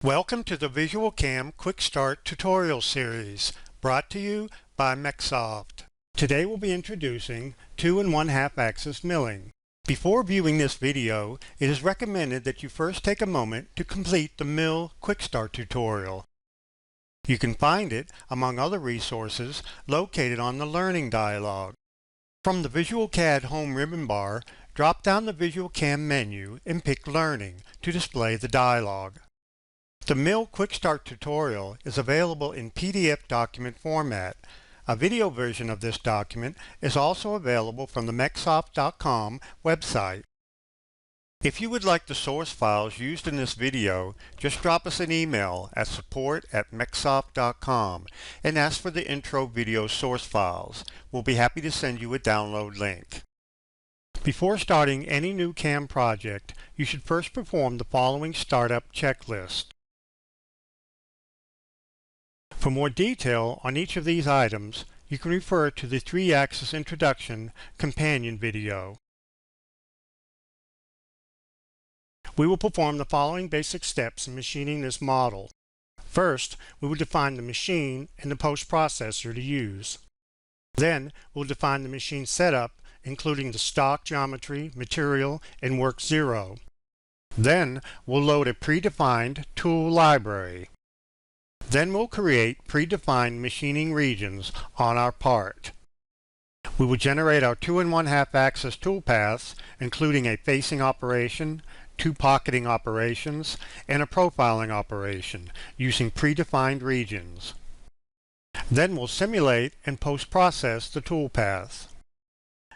Welcome to the VisualCAM Quick Start tutorial series, brought to you by MecSoft. Today we'll be introducing 2 1/2 axis milling. Before viewing this video, it is recommended that you first take a moment to complete the Mill Quick Start tutorial. You can find it, among other resources, located on the Learning dialog. From the VisualCAD home ribbon bar, drop down the VisualCAM menu and pick Learning to display the dialog. The Mill Quick Start tutorial is available in PDF document format. A video version of this document is also available from the MecSoft.com website. If you would like the source files used in this video, just drop us an email at support@MecSoft.com and ask for the intro video source files. We'll be happy to send you a download link. Before starting any new CAM project, you should first perform the following startup checklist. For more detail on each of these items, you can refer to the 3-axis introduction companion video. We will perform the following basic steps in machining this model. First, we will define the machine and the post-processor to use. Then, we'll define the machine setup, including the stock geometry, material, and work 0. Then, we'll load a predefined tool library. Then we'll create predefined machining regions on our part. We will generate our 2 1/2 axis toolpaths, including a facing operation, 2 pocketing operations, and a profiling operation, using predefined regions. Then we'll simulate and post-process the toolpaths.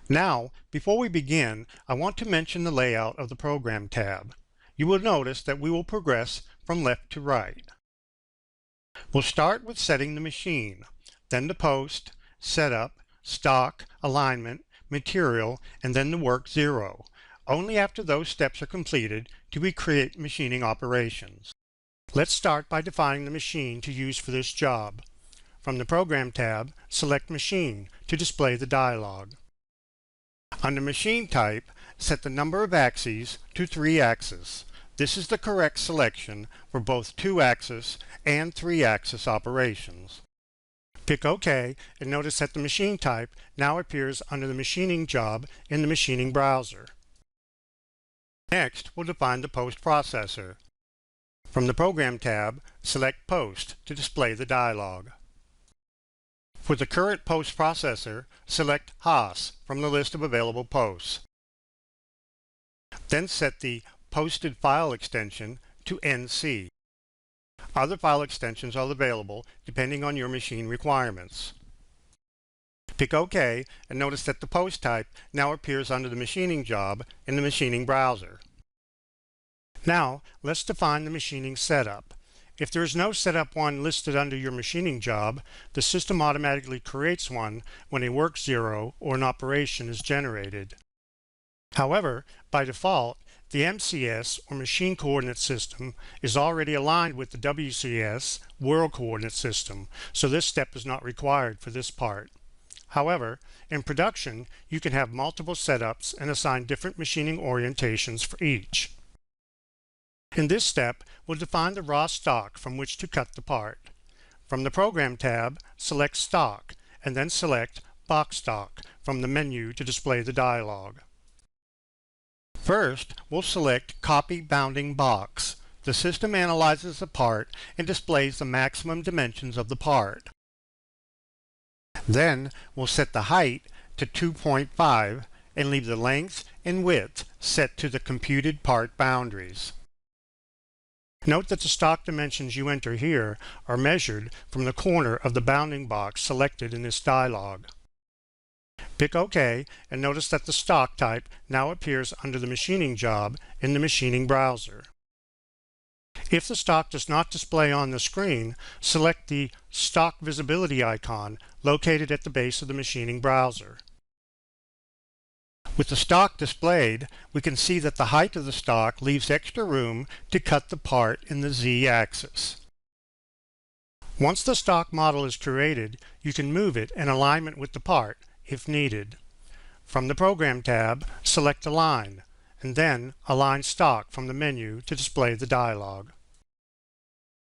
Now, before we begin, I want to mention the layout of the Program tab. You will notice that we will progress from left to right. We'll start with setting the machine, then the post, setup, stock, alignment, material, and then the work 0. Only after those steps are completed do we create machining operations. Let's start by defining the machine to use for this job. From the Program tab, select Machine to display the dialog. Under Machine Type, set the number of axes to 3 axis. This is the correct selection for both 2-axis and 3-axis operations. Pick OK and notice that the machine type now appears under the machining job in the machining browser. Next, we'll define the post processor. From the Program tab, select Post to display the dialog. For the current post processor, select HOS from the list of available posts. Then set the posted file extension to NC. Other file extensions are available depending on your machine requirements. Pick OK and notice that the post type now appears under the machining job in the machining browser. Now let's define the machining setup. If there is no setup 1 listed under your machining job, the system automatically creates one when a work 0 or an operation is generated. However, by default, the MCS, or Machine Coordinate System, is already aligned with the WCS, World Coordinate System, so this step is not required for this part. However, in production, you can have multiple setups and assign different machining orientations for each. In this step, we'll define the raw stock from which to cut the part. From the Program tab, select Stock, and then select Box Stock from the menu to display the dialog. First, we'll select Copy Bounding Box. The system analyzes the part and displays the maximum dimensions of the part. Then, we'll set the height to 2.5 and leave the length and width set to the computed part boundaries. Note that the stock dimensions you enter here are measured from the corner of the bounding box selected in this dialog. Pick OK and notice that the stock type now appears under the machining job in the machining browser. If the stock does not display on the screen, select the Stock Visibility icon located at the base of the machining browser. With the stock displayed, we can see that the height of the stock leaves extra room to cut the part in the Z-axis. Once the stock model is created, you can move it in alignment with the part if needed. From the Program tab, select Align, and then Align Stock from the menu to display the dialog.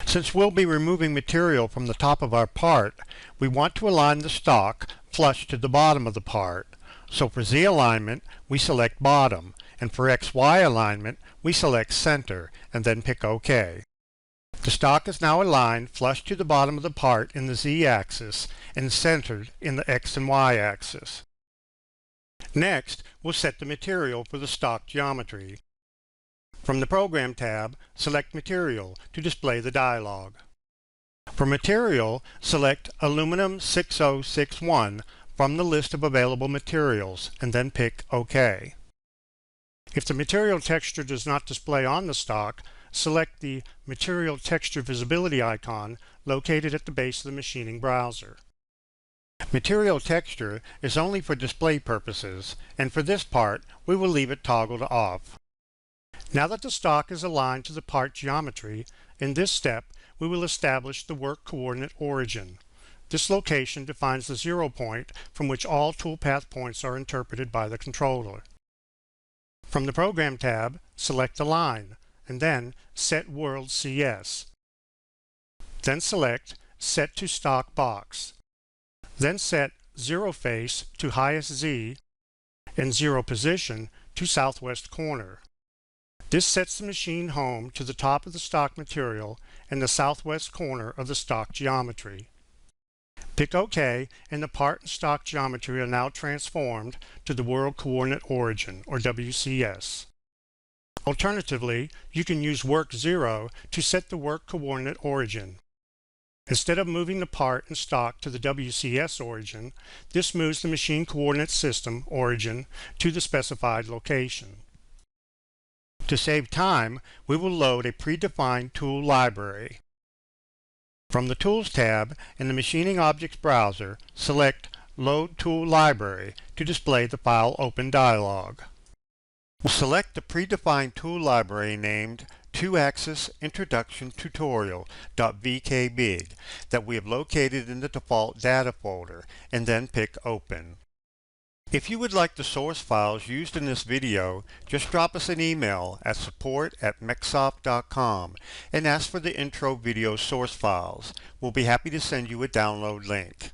Since we'll be removing material from the top of our part, we want to align the stock flush to the bottom of the part. So for Z alignment, we select bottom, and for XY alignment, we select center, and then pick OK. The stock is now aligned flush to the bottom of the part in the Z-axis and centered in the X and Y axis. Next, we'll set the material for the stock geometry. From the Program tab, select Material to display the dialog. For Material, select Aluminum 6061 from the list of available materials and then pick OK. If the material texture does not display on the stock, select the Material Texture Visibility icon located at the base of the machining browser. Material texture is only for display purposes, and for this part, we will leave it toggled off. Now that the stock is aligned to the part geometry, in this step, we will establish the work coordinate origin. This location defines the 0 point from which all toolpath points are interpreted by the controller. From the Program tab, select Align, and then Set World CS. Then select Set to Stock Box. Then set 0 face to highest Z and 0 position to southwest corner. This sets the machine home to the top of the stock material and the southwest corner of the stock geometry. Pick OK, and the part and stock geometry are now transformed to the World Coordinate Origin, or WCS. Alternatively, you can use Work 0 to set the Work Coordinate Origin. Instead of moving the part and stock to the WCS origin, this moves the Machine Coordinate System origin to the specified location. To save time, we will load a predefined tool library. From the Tools tab in the Machining Objects browser, select Load Tool Library to display the File Open dialog. We'll select the predefined tool library named 2-Axis Introduction Tutorial.vkbig that we have located in the default data folder, and then pick Open. If you would like the source files used in this video, just drop us an email at support@mecsoft.com and ask for the intro video source files. We'll be happy to send you a download link.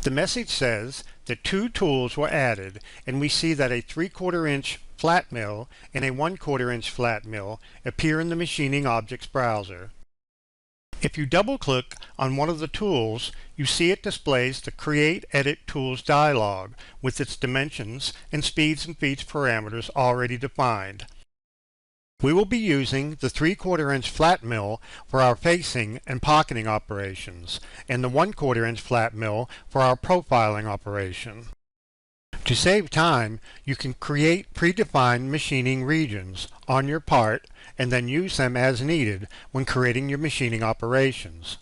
The message says that 2 tools were added, and we see that a 3/4 inch flat mill and a 1/4 inch flat mill appear in the Machining Objects browser. If you double-click on one of the tools, you see it displays the Create Edit Tools dialog with its dimensions and speeds and feeds parameters already defined. We will be using the 3/4 inch flat mill for our facing and pocketing operations, and the 1/4 inch flat mill for our profiling operation. To save time, you can create predefined machining regions on your part and then use them as needed when creating your machining operations.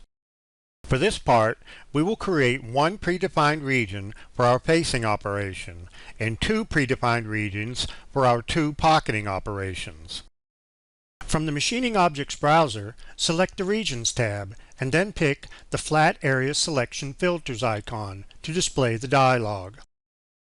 For this part, we will create 1 predefined region for our facing operation and 2 predefined regions for our 2 pocketing operations. From the Machining Objects browser, select the Regions tab and then pick the Flat Area Selection Filters icon to display the dialog.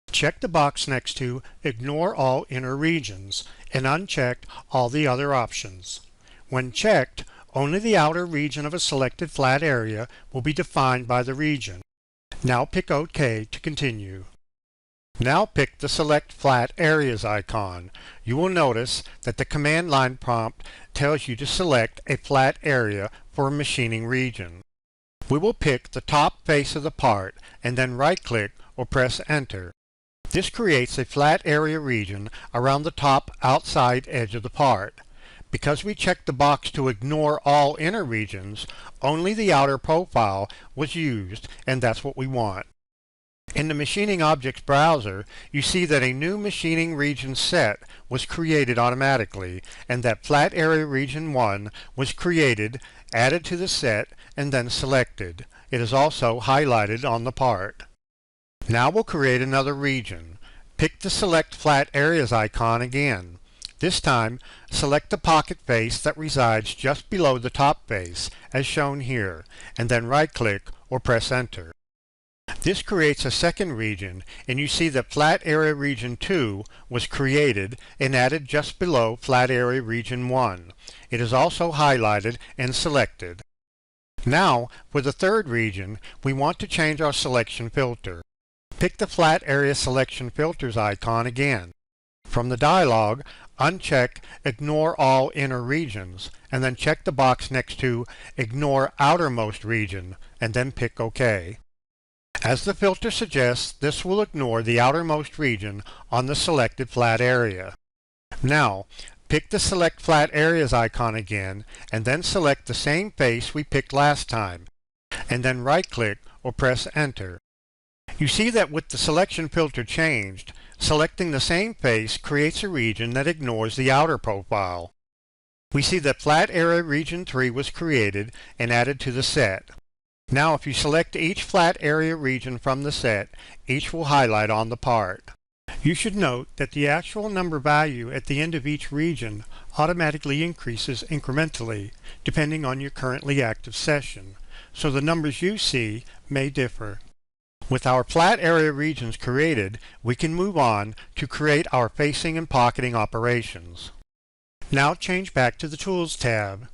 Check the box next to Ignore All Inner Regions and uncheck all the other options. When checked, only the outer region of a selected flat area will be defined by the region. Now pick OK to continue. Now pick the Select Flat Areas icon. You will notice that the command line prompt tells you to select a flat area for a machining region. We will pick the top face of the part and then right-click or press Enter. This creates a flat area region around the top outside edge of the part. Because we checked the box to ignore all inner regions, only the outer profile was used, and that's what we want. In the Machining Objects browser, you see that a new machining region set was created automatically, and that Flat Area Region 1 was created, added to the set, and then selected. It is also highlighted on the part. Now we'll create another region. Pick the Select Flat Areas icon again. This time, select the pocket face that resides just below the top face, as shown here, and then right-click or press Enter. This creates a second region, and you see that Flat Area Region 2 was created and added just below Flat Area Region 1. It is also highlighted and selected. Now, for the third region, we want to change our selection filter. Pick the Flat Area Selection Filters icon again. From the dialog, uncheck Ignore All Inner Regions, and then check the box next to Ignore Outermost Region, and then pick OK. As the filter suggests, this will ignore the outermost region on the selected flat area. Now, pick the Select Flat Areas icon again, and then select the same face we picked last time, and then right-click or press Enter. You see that with the selection filter changed, selecting the same face creates a region that ignores the outer profile. We see that Flat Area Region 3 was created and added to the set. Now if you select each flat area region from the set, each will highlight on the part. You should note that the actual number value at the end of each region automatically increases incrementally depending on your currently active session, so the numbers you see may differ. With our flat area regions created, we can move on to create our facing and pocketing operations. Now change back to the Tools tab.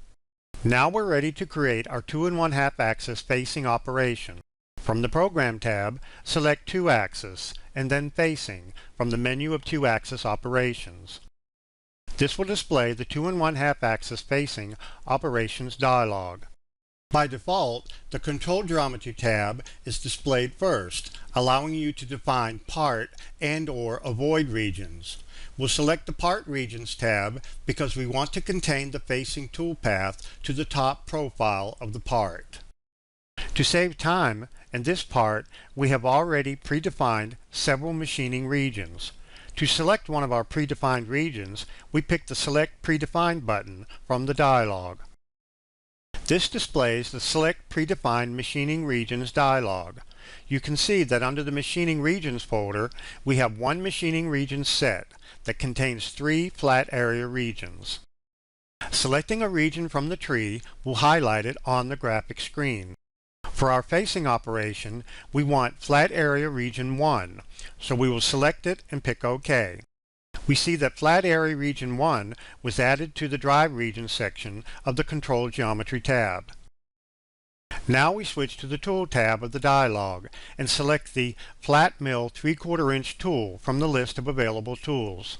Now we're ready to create our 2 1/2 axis facing operation. From the Program tab, select 2 axis and then Facing from the menu of 2 axis operations. This will display the 2 1/2 axis facing operations dialog. By default, the Control Geometry tab is displayed first, allowing you to define part and/or avoid regions. We'll select the Part Regions tab because we want to contain the facing toolpath to the top profile of the part. To save time, in this part, we have already predefined several machining regions. To select one of our predefined regions, we pick the Select Predefined button from the dialog. This displays the Select Predefined Machining Regions dialog. You can see that under the Machining Regions folder, we have one machining region set that contains 3 flat area regions. Selecting a region from the tree will highlight it on the graphic screen. For our facing operation, we want Flat Area Region 1, so we will select it and pick OK. We see that Flat Area Region 1 was added to the Drive Region section of the Control Geometry tab. Now we switch to the Tool tab of the dialog and select the Flat Mill 3/4 inch tool from the list of available tools.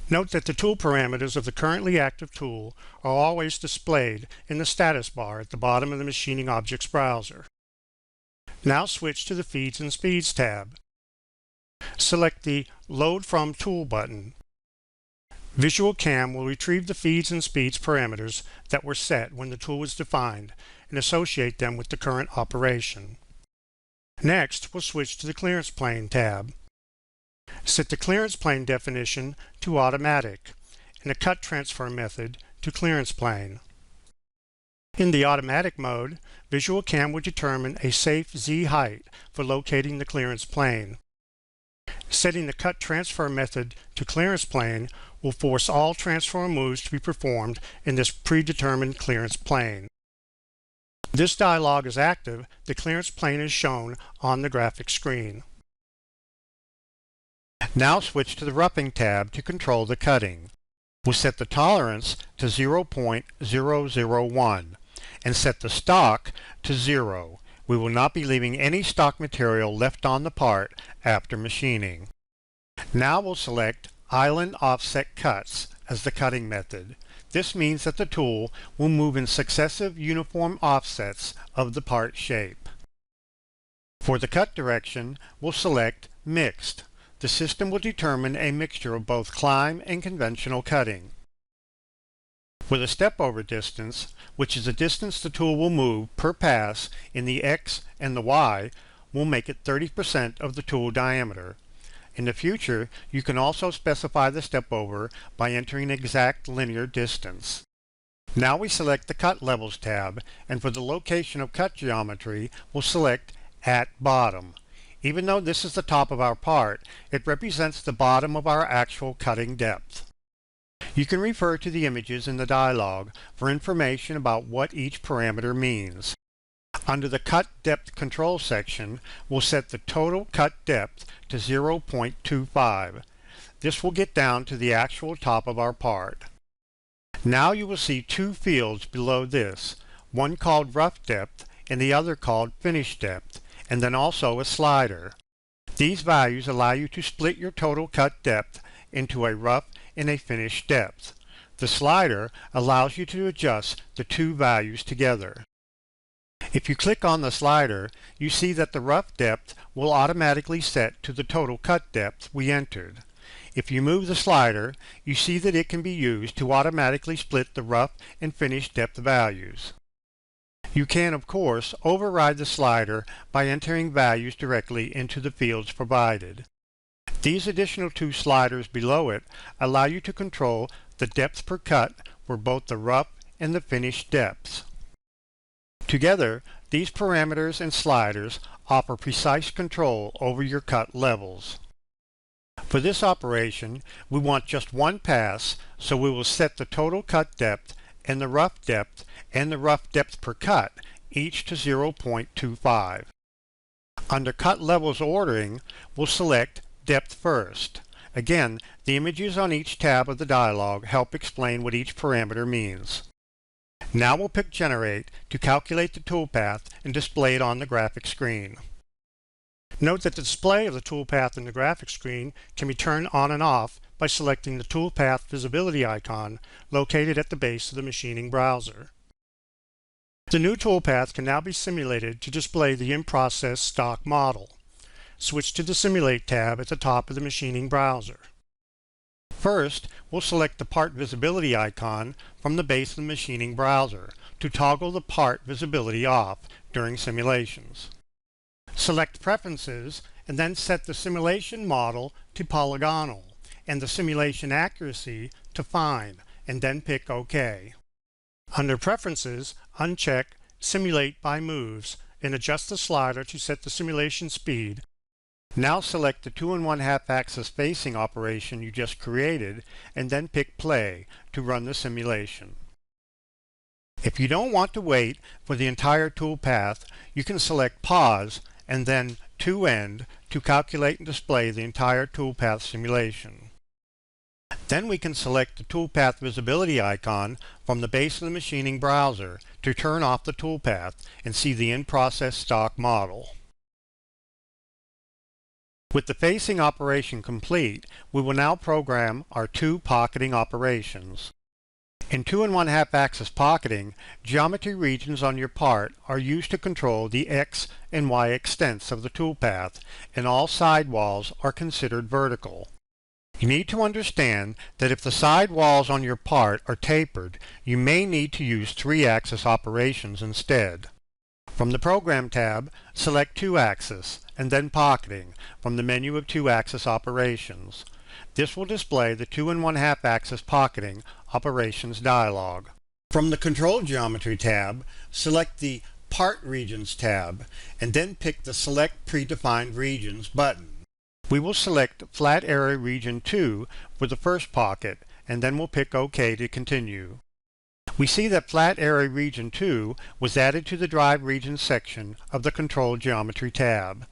Note that the tool parameters of the currently active tool are always displayed in the status bar at the bottom of the Machining Objects browser. Now switch to the Feeds and Speeds tab. Select the Load From Tool button. VisualCAM will retrieve the feeds and speeds parameters that were set when the tool was defined and associate them with the current operation. Next, we'll switch to the Clearance Plane tab. Set the clearance plane definition to Automatic and the Cut Transfer method to Clearance Plane. In the Automatic mode, VisualCAM will determine a safe Z height for locating the clearance plane. Setting the Cut Transfer method to Clearance Plane will force all transfer moves to be performed in this predetermined clearance plane. This dialog is active, the clearance plane is shown on the graphic screen. Now switch to the Roughing tab to control the cutting. We'll set the tolerance to 0.001 and set the stock to 0. We will not be leaving any stock material left on the part after machining. Now we'll select Island Offset Cuts as the cutting method. This means that the tool will move in successive uniform offsets of the part shape. For the cut direction, we'll select Mixed. The system will determine a mixture of both climb and conventional cutting. For the step-over distance, which is the distance the tool will move per pass in the X and the Y, we'll make it 30% of the tool diameter. In the future, you can also specify the step-over by entering exact linear distance. Now we select the Cut Levels tab, and for the location of cut geometry, we'll select At Bottom. Even though this is the top of our part, it represents the bottom of our actual cutting depth. You can refer to the images in the dialog for information about what each parameter means. Under the Cut Depth Control section, we'll set the total cut depth to 0.25. This will get down to the actual top of our part. Now you will see two fields below this, one called Rough Depth and the other called Finish Depth, and then also a slider. These values allow you to split your total cut depth into a rough and a finished depth. The slider allows you to adjust the two values together. If you click on the slider, you see that the rough depth will automatically set to the total cut depth we entered. If you move the slider, you see that it can be used to automatically split the rough and finished depth values. You can, of course, override the slider by entering values directly into the fields provided. These additional two sliders below it allow you to control the depth per cut for both the rough and the finished depths. Together, these parameters and sliders offer precise control over your cut levels. For this operation, we want just one pass, so we will set the total cut depth and the rough depth per cut each to 0.25. Under Cut Levels Ordering, we'll select Depth First. Again, the images on each tab of the dialog help explain what each parameter means. Now we'll pick Generate to calculate the toolpath and display it on the graphic screen. Note that the display of the toolpath in the graphic screen can be turned on and off by selecting the toolpath visibility icon located at the base of the machining browser. The new toolpath can now be simulated to display the in-process stock model. Switch to the Simulate tab at the top of the machining browser. First, we'll select the Part Visibility icon from the base of the machining browser to toggle the part visibility off during simulations. Select Preferences and then set the simulation model to polygonal and the simulation accuracy to fine, and then pick OK. Under Preferences, uncheck Simulate by Moves and adjust the slider to set the simulation speed. Now select the 2 1/2 axis facing operation you just created and then pick Play to run the simulation. If you don't want to wait for the entire toolpath, you can select Pause and then To End to calculate and display the entire toolpath simulation. Then we can select the toolpath visibility icon from the base of the machining browser to turn off the toolpath and see the in-process stock model. With the facing operation complete, we will now program our two pocketing operations. In 2 1/2 axis pocketing, geometry regions on your part are used to control the X and Y extents of the toolpath, and all sidewalls are considered vertical. You need to understand that if the sidewalls on your part are tapered, you may need to use 3-axis operations instead. From the Program tab, select 2-axis and then Pocketing from the menu of 2-axis operations. This will display the 2 1/2 axis pocketing operations dialog. From the Control Geometry tab, select the Part Regions tab and then pick the Select Predefined Regions button. We will select Flat Area Region 2 for the first pocket and then we'll pick OK to continue. We see that Flat Area Region 2 was added to the Drive Regions section of the Control Geometry tab.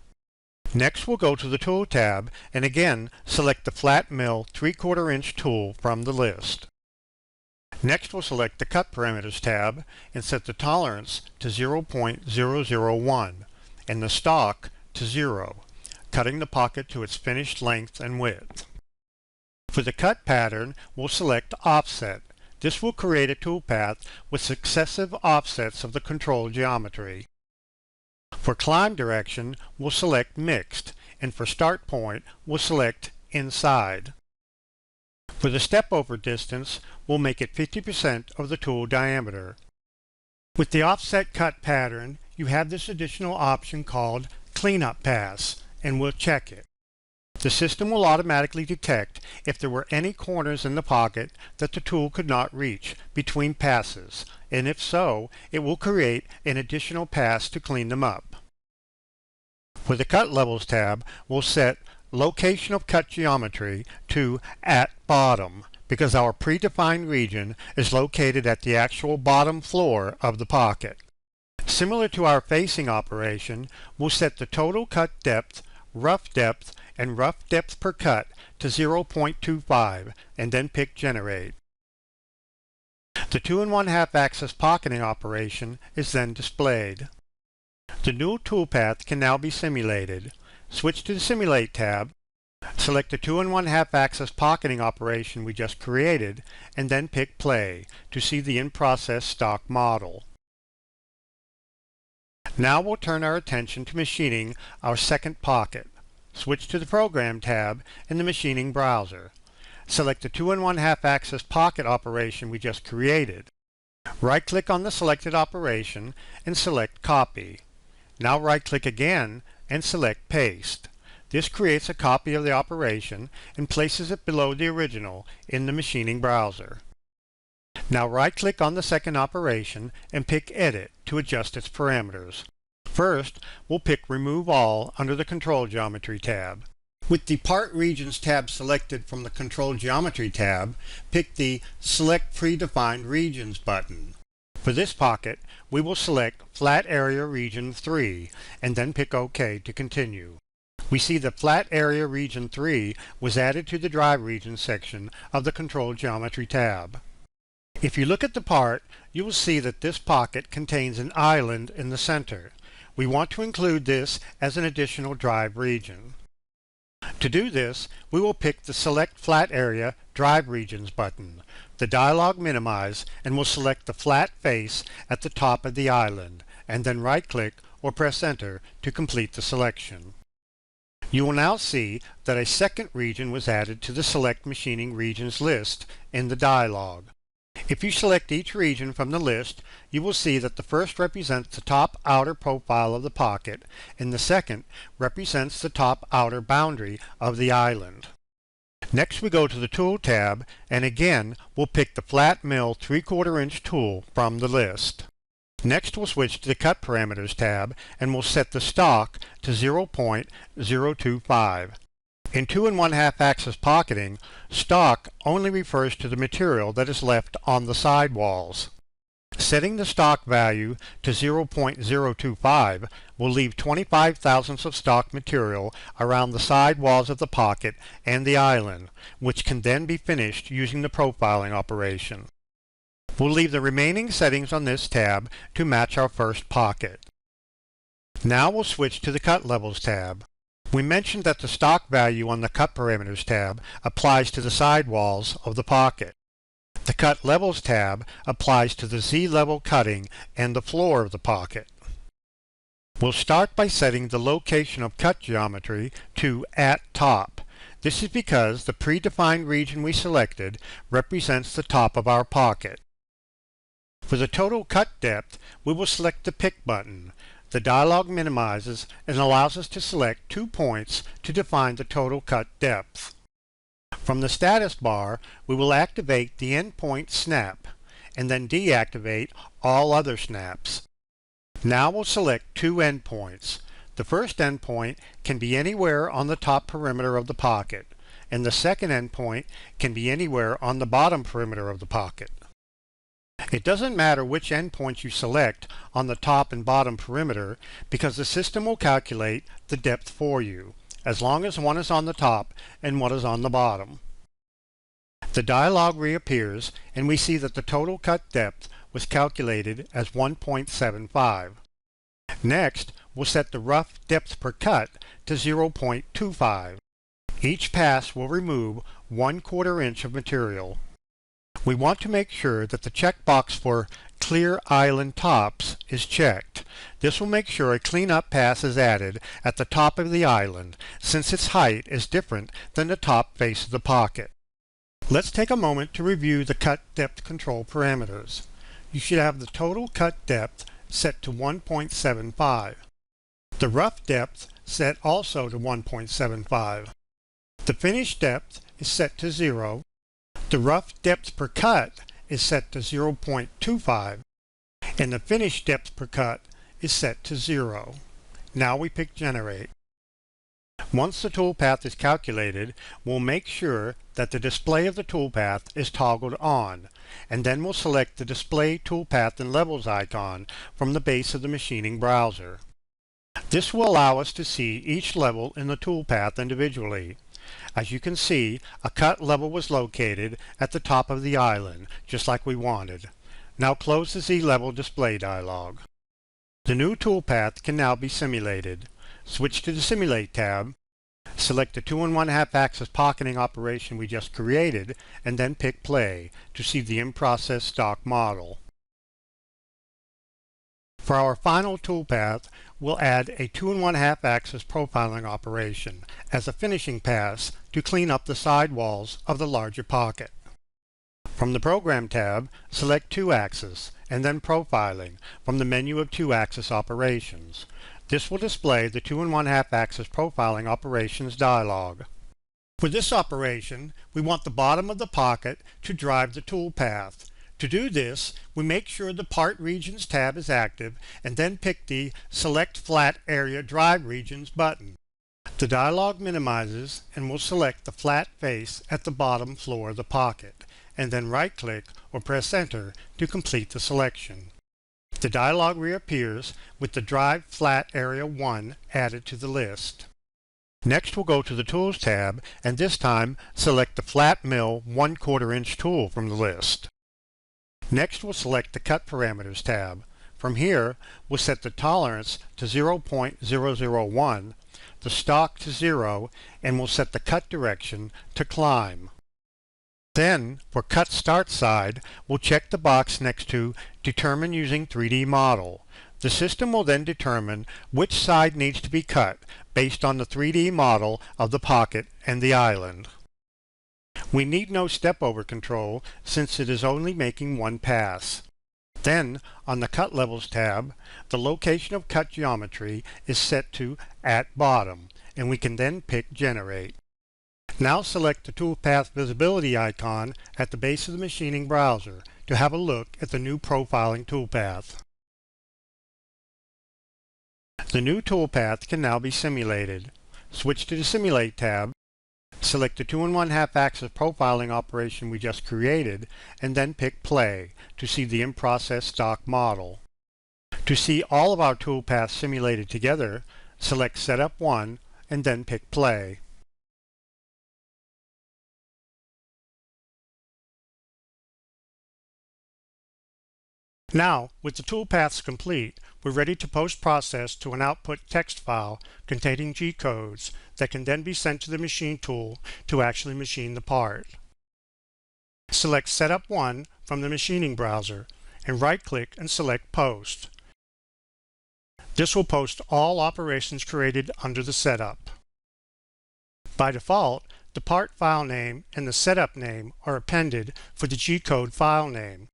Next we'll go to the Tool tab and again select the Flat Mill 3/4 inch tool from the list. Next we'll select the Cut Parameters tab and set the tolerance to 0.001 and the stock to 0, cutting the pocket to its finished length and width. For the cut pattern, we'll select Offset. This will create a toolpath with successive offsets of the control geometry. For climb direction, we'll select Mixed, and for start point, we'll select Inside. For the step over distance, we'll make it 50% of the tool diameter. With the offset cut pattern, you have this additional option called Cleanup Pass, and we'll check it. The system will automatically detect if there were any corners in the pocket that the tool could not reach between passes, and if so, it will create an additional pass to clean them up. For the Cut Levels tab, we'll set Location of Cut Geometry to At Bottom, because our predefined region is located at the actual bottom floor of the pocket. Similar to our facing operation, we'll set the total cut depth, rough depth, and rough depth per cut to 0.25 and then pick Generate. The 2 1/2 axis pocketing operation is then displayed. The new toolpath can now be simulated. Switch to the Simulate tab, select the 2 1/2 axis pocketing operation we just created, and then pick Play to see the in-process stock model. Now we'll turn our attention to machining our second pocket. Switch to the Program tab in the Machining browser. Select the 2 1/2 axis pocket operation we just created. Right-click on the selected operation and select Copy. Now right-click again and select Paste. This creates a copy of the operation and places it below the original in the Machining browser. Now right-click on the second operation and pick Edit to adjust its parameters. First, we'll pick Remove All under the Control Geometry tab. With the Part Regions tab selected from the Control Geometry tab, pick the Select Predefined Regions button. For this pocket, we will select Flat Area Region 3 and then pick OK to continue. We see that Flat Area Region 3 was added to the Drive Region section of the Control Geometry tab. If you look at the part, you will see that this pocket contains an island in the center. We want to include this as an additional drive region. To do this, we will pick the Select Flat Area Drive Regions button. The dialog minimize and we'll select the flat face at the top of the island, and then right-click or press Enter to complete the selection. You will now see that a second region was added to the Select Machining Regions list in the dialog. If you select each region from the list, you will see that the first represents the top outer profile of the pocket, and the second represents the top outer boundary of the island. Next we go to the Tool tab, and again we'll pick the Flat Mill 3/4 inch tool from the list. Next we'll switch to the Cut Parameters tab, and we'll set the stock to 0.025. In 2 1/2 axis pocketing, stock only refers to the material that is left on the sidewalls. Setting the stock value to 0.025 will leave 25 thousandths of stock material around the side walls of the pocket and the island, which can then be finished using the profiling operation. We'll leave the remaining settings on this tab to match our first pocket. Now we'll switch to the Cut Levels tab. We mentioned that the stock value on the Cut Parameters tab applies to the sidewalls of the pocket. The Cut Levels tab applies to the Z-level cutting and the floor of the pocket. We'll start by setting the location of cut geometry to At Top. This is because the predefined region we selected represents the top of our pocket. For the total cut depth, we will select the Pick button. The dialog minimizes and allows us to select 2 points to define the total cut depth. From the status bar, we will activate the Endpoint Snap and then deactivate all other snaps. Now we'll select 2 endpoints. The first endpoint can be anywhere on the top perimeter of the pocket, and the second endpoint can be anywhere on the bottom perimeter of the pocket. It doesn't matter which endpoints you select on the top and bottom perimeter because the system will calculate the depth for you, as long as one is on the top and one is on the bottom. The dialog reappears and we see that the total cut depth was calculated as 1.75. Next, we'll set the rough depth per cut to 0.25. Each pass will remove 1/4 inch of material. We want to make sure that the checkbox for Clear Island Tops is checked. This will make sure a cleanup pass is added at the top of the island, since its height is different than the top face of the pocket. Let's take a moment to review the cut depth control parameters. You should have the total cut depth set to 1.75. The rough depth set also to 1.75. The finish depth is set to 0. The rough depth per cut is set to 0.25, and the finish depth per cut is set to 0. Now we pick Generate. Once the toolpath is calculated, we'll make sure that the display of the toolpath is toggled on, and then we'll select the Display Toolpath and Levels icon from the base of the machining browser. This will allow us to see each level in the toolpath individually. As you can see, a cut level was located at the top of the island, just like we wanted. Now close the Z-Level display dialog. The new toolpath can now be simulated. Switch to the Simulate tab, select the 2 1/2 axis pocketing operation we just created, and then pick Play to see the in-process stock model. For our final toolpath, we'll add a 2 1/2 axis profiling operation as a finishing pass to clean up the sidewalls of the larger pocket. From the Program tab, select 2 axis and then Profiling from the menu of 2 axis operations. This will display the 2 1/2 axis profiling operations dialog. For this operation, we want the bottom of the pocket to drive the toolpath. To do this, we make sure the Part Regions tab is active and then pick the Select Flat Area Drive Regions button. The dialog minimizes and will select the flat face at the bottom floor of the pocket, and then right-click or press Enter to complete the selection. The dialog reappears with the Drive Flat Area 1 added to the list. Next we'll go to the Tools tab and this time select the Flat Mill 1/4 inch tool from the list. Next we'll select the Cut Parameters tab. From here we'll set the tolerance to 0.001, the stock to 0, and we'll set the cut direction to climb. Then, for Cut Start Side, we'll check the box next to Determine using 3D Model. The system will then determine which side needs to be cut based on the 3D model of the pocket and the island. We need no step-over control since it is only making one pass. Then, on the Cut Levels tab, the location of cut geometry is set to At Bottom, and we can then pick Generate. Now select the Toolpath Visibility icon at the base of the machining browser to have a look at the new profiling toolpath. The new toolpath can now be simulated. Switch to the Simulate tab, select the 2 1/2 axis profiling operation we just created, and then pick Play to see the in-process stock model. To see all of our toolpaths simulated together, select Setup 1 and then pick Play. Now, with the toolpaths complete, we're ready to post-process to an output text file containing G-codes that can then be sent to the machine tool to actually machine the part. Select Setup 1 from the machining browser and right-click and select Post. This will post all operations created under the setup. By default, the part file name and the setup name are appended for the G-code file name.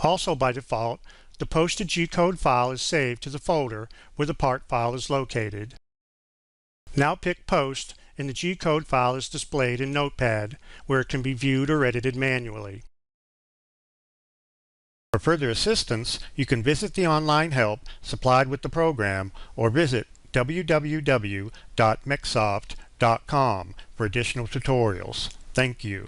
Also by default, the posted G-code file is saved to the folder where the part file is located. Now pick Post and the G-code file is displayed in Notepad where it can be viewed or edited manually. For further assistance, you can visit the online help supplied with the program or visit www.mecsoft.com for additional tutorials. Thank you.